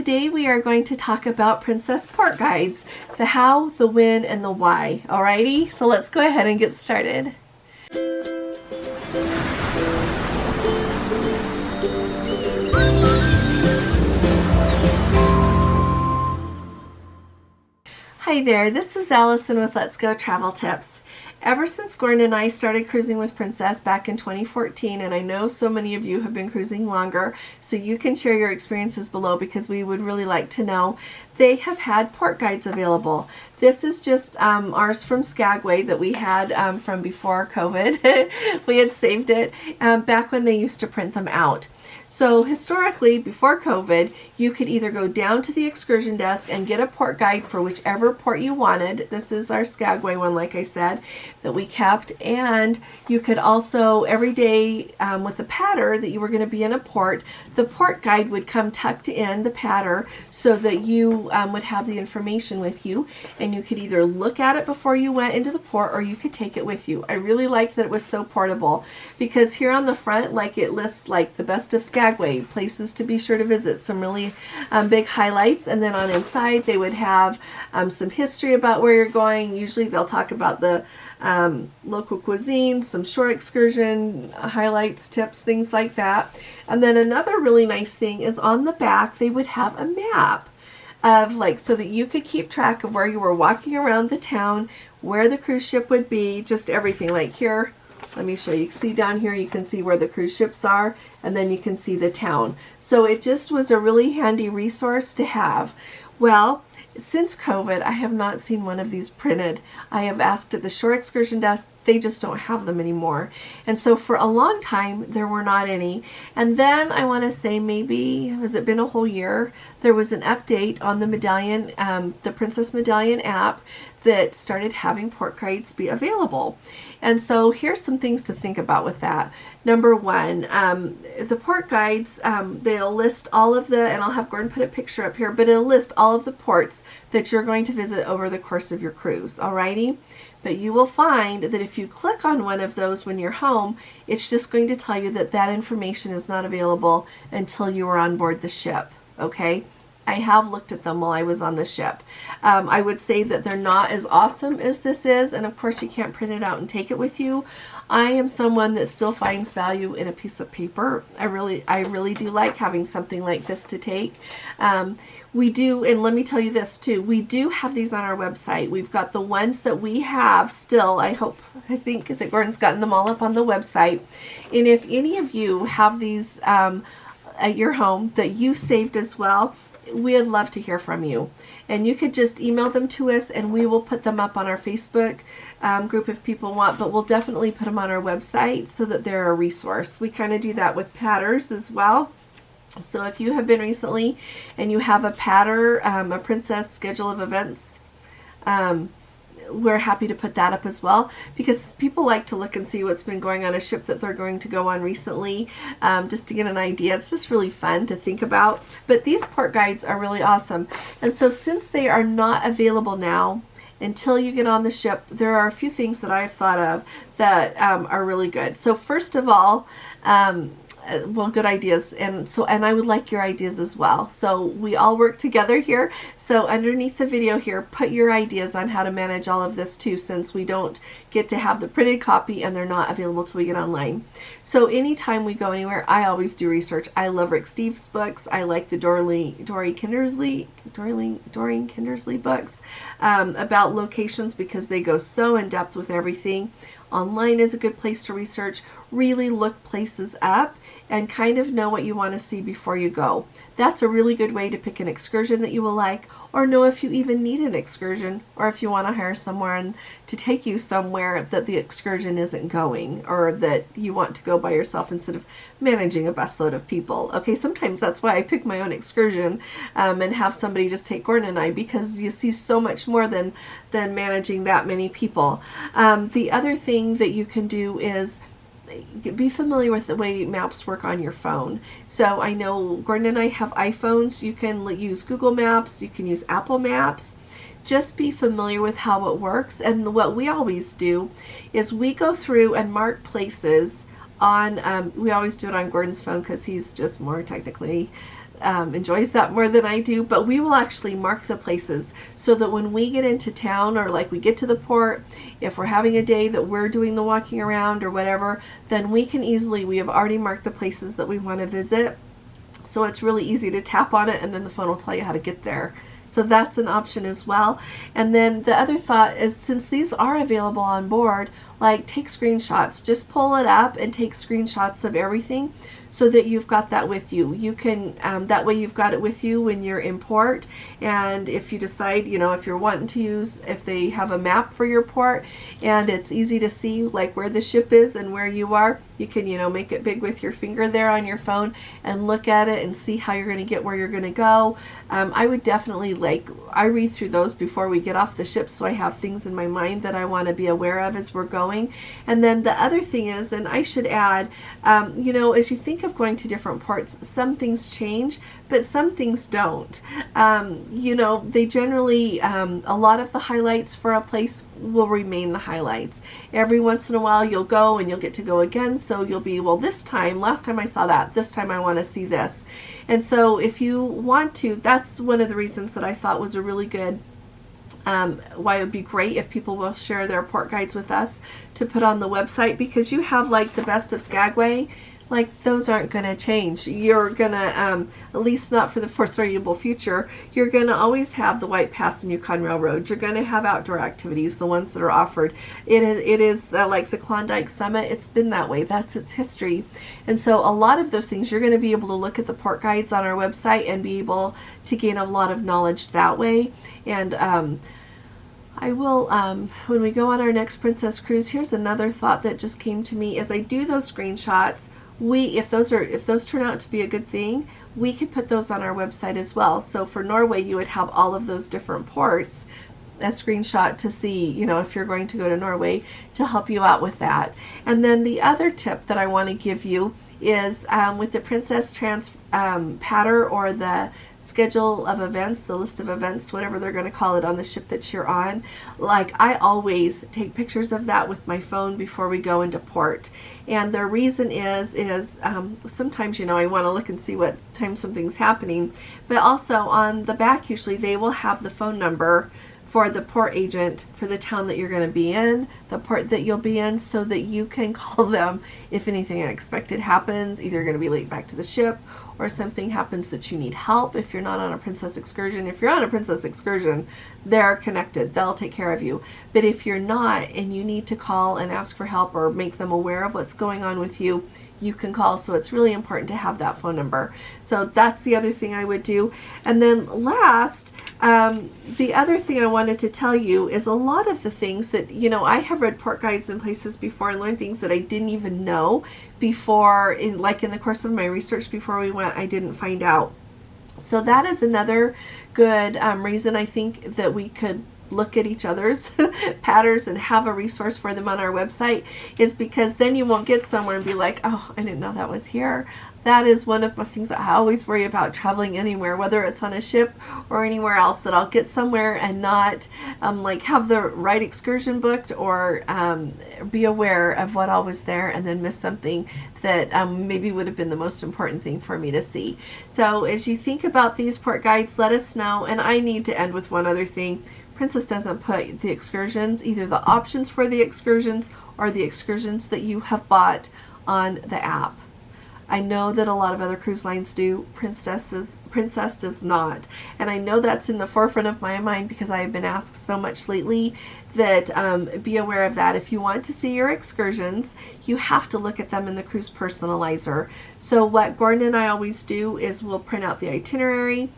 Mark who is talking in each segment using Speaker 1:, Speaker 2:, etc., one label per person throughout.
Speaker 1: today we are going to talk about Princess Port Guides, the how, the when, and the why. Alrighty, so let's go ahead and get started. Hi there, this is Allison with Let's Go Travel Tips. Ever since Gordon and I started cruising with Princess back in 2014, and I know so many of you have been cruising longer, so you can share your experiences below because we would really like to know, they have had port guides available. This is just ours from Skagway that we had from before COVID. We had saved it back when they used to print them out. So historically, before COVID, you could either go down to the excursion desk and get a port guide for whichever port you wanted. This is our Skagway one, like I said, that we kept. And you could also, every day with a patter that you were going to be in a port, the port guide would come tucked in the patter so that you would have the information with you. And you could either look at it before you went into the port or you could take it with you. I really liked that it was so portable because here on the front, like it lists like the best of Skagway, places to be sure to visit, some really big highlights, and then on inside they would have some history about where you're going. Usually they'll talk about the local cuisine, some shore excursion highlights, tips, things like that. And then another really nice thing is on the back they would have a map of like so that you could keep track of where you were walking around the town, where the cruise ship would be, just everything. Like here, let me show you. See down here, you can see where the cruise ships are, and then you can see the town. So it just was a really handy resource to have. Well, since COVID, I have not seen one of these printed. I have asked at the shore excursion desk, they just don't have them anymore. And so for a long time, there were not any. And then I want to say maybe, has it been a whole year? There was an update on the Medallion, the Princess Medallion app that started having port guides be available. And so here's some things to think about with that. Number one, the port guides, they'll list all of the, and I'll have Gordon put a picture up here, but it'll list all of the ports that you're going to visit over the course of your cruise, alrighty? But you will find that if you click on one of those when you're home, it's just going to tell you that that information is not available until you are on board the ship, okay? I have looked at them while I was on the ship. I would say that they're not as awesome as this is, and of course you can't print it out and take it with you. I am someone that still finds value in a piece of paper. I really do like having something like this to take. We do, and let me tell you this too, we do have these on our website. We've got the ones that we have still. I think that Gordon's gotten them all up on the website. And if any of you have these at your home that you saved as well, we'd love to hear from you. And you could just email them to us and we will put them up on our Facebook group if people want, but we'll definitely put them on our website so that they're a resource. We kind of do that with patters as well. So if you have been recently and you have a patter, a Princess schedule of events, we're happy to put that up as well because people like to look and see what's been going on a ship that they're going to go on recently, just to get an idea. It's just really fun to think about. But these port guides are really awesome. And so since they are not available now until you get on the ship, there are a few things that I've thought of that are really good. So first of all, well, good ideas, and I would like your ideas as well. So we all work together here. So underneath the video here, put your ideas on how to manage all of this too, since we don't get to have the printed copy and they're not available till we get online. So anytime we go anywhere, I always do research. I love Rick Steves' books. I like the Doreen Kindersley books about locations because they go so in depth with everything. Online is a good place to research. Really look places up and kind of know what you want to see before you go. That's a really good way to pick an excursion that you will like, or know if you even need an excursion, or if you want to hire someone to take you somewhere that the excursion isn't going, or that you want to go by yourself instead of managing a busload of people. Okay, sometimes that's why I pick my own excursion and have somebody just take Gordon and I, because you see so much more than managing that many people. The other thing that you can do is be familiar with the way maps work on your phone. So I know Gordon and I have iPhones. You can use Google Maps, you can use Apple Maps. Just be familiar with how it works. And what we always do is we go through and mark places on, we always do it on Gordon's phone because he's just more technically enjoys that more than I do, but we will actually mark the places so that when we get into town, or like we get to the port, if we're having a day that we're doing the walking around or whatever, then we have already marked the places that we want to visit. So it's really easy to tap on it and then the phone will tell you how to get there. So that's an option as well. And then the other thought is, since these are available on board, like, take screenshots. Just pull it up and take screenshots of everything so that you've got that with you. You can, that way you've got it with you when you're in port. And if you decide, if you're wanting to use, if they have a map for your port and it's easy to see like where the ship is and where you are, you can, make it big with your finger there on your phone and look at it and see how you're going to get where you're going to go. I would definitely, I read through those before we get off the ship, so I have things in my mind that I want to be aware of as we're going. And then the other thing is, and I should add, as you think of going to different ports, some things change, but some things don't. They generally, a lot of the highlights for a place will remain the highlights. Every once in a while you'll go and you'll get to go again, so you'll be, well, last time I saw that, this time I want to see this. And so if you want to, that's one of the reasons that I thought was a really good, why it would be great if people will share their port guides with us to put on the website, because you have like the best of Skagway. Like, those aren't going to change. You're going to, at least not for the foreseeable future, you're going to always have the White Pass and Yukon Railroad. You're going to have outdoor activities, the ones that are offered. It is like the Klondike Summit. It's been that way. That's its history. And so a lot of those things, you're going to be able to look at the port guides on our website and be able to gain a lot of knowledge that way. And I will, when we go on our next Princess Cruise, here's another thought that just came to me. As I do those screenshots, if those turn out to be a good thing, we could put those on our website as well. So for Norway, you would have all of those different ports, a screenshot to see, if you're going to go to Norway, to help you out with that. And then the other tip that I want to give you is with the Princess Patter, or the schedule of events, the list of events, whatever they're going to call it on the ship that you're on. Like, I always take pictures of that with my phone before we go into port. And the reason is sometimes, I want to look and see what time something's happening, but also on the back, usually they will have the phone number for the port agent for the town that you're going to be in, the port that you'll be in, so that you can call them if anything unexpected happens. Either you're going to be late back to the ship, or something happens that you need help if you're not on a Princess excursion. If you're on a Princess excursion, they're connected. They'll take care of you. But if you're not and you need to call and ask for help or make them aware of what's going on with you, you can call. So it's really important to have that phone number. So that's the other thing I would do. And then last, the other thing I wanted to tell you is a lot of the things that, I have read port guides in places before and learned things that I didn't even know before, in the course of my research before we went, I didn't find out. So that is another good reason I think that we could look at each other's patterns and have a resource for them on our website, is because then you won't get somewhere and be like, oh, I didn't know that was here. That is one of my things that I always worry about traveling anywhere, whether it's on a ship or anywhere else, that I'll get somewhere and not have the right excursion booked, or be aware of what all was there and then miss something that maybe would have been the most important thing for me to see. So as you think about these port guides, let us know. And I need to end with one other thing. Princess doesn't put the excursions, either the options for the excursions or the excursions that you have bought, on the app. I know that a lot of other cruise lines do. Princess does not. And I know that's in the forefront of my mind because I have been asked so much lately that be aware of that. If you want to see your excursions, you have to look at them in the cruise personalizer. So what Gordon and I always do is we'll print out the itinerary.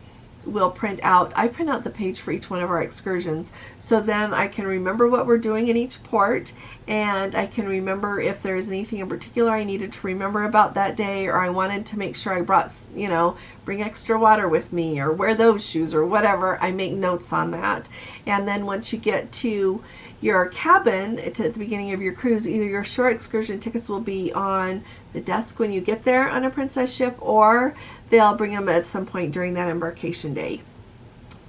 Speaker 1: I print out the page for each one of our excursions, so then I can remember what we're doing in each port, and I can remember if there's anything in particular I needed to remember about that day, or I wanted to make sure I brought, bring extra water with me, or wear those shoes, or whatever. I make notes on that. And then once you get to your cabin at the beginning of your cruise, either your shore excursion tickets will be on the desk when you get there on a Princess ship, or they'll bring them at some point during that embarkation day.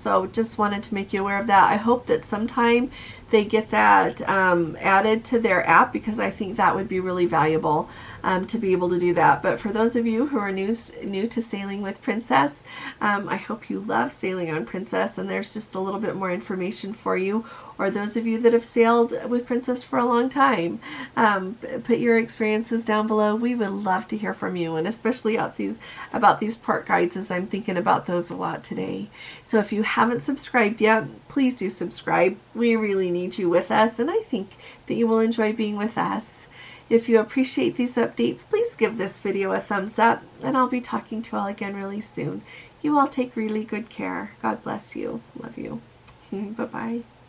Speaker 1: So just wanted to make you aware of that. I hope that sometime they get that added to their app, because I think that would be really valuable to be able to do that. But for those of you who are new to sailing with Princess, I hope you love sailing on Princess, and there's just a little bit more information for you. Or those of you that have sailed with Princess for a long time, put your experiences down below. We would love to hear from you, and especially about these port guides, as I'm thinking about those a lot today. So if you haven't subscribed yet, please do subscribe. We really need you with us, and I think that you will enjoy being with us. If you appreciate these updates, please give this video a thumbs up, and I'll be talking to you all again really soon. You all take really good care. God bless you. Love you. Bye-bye.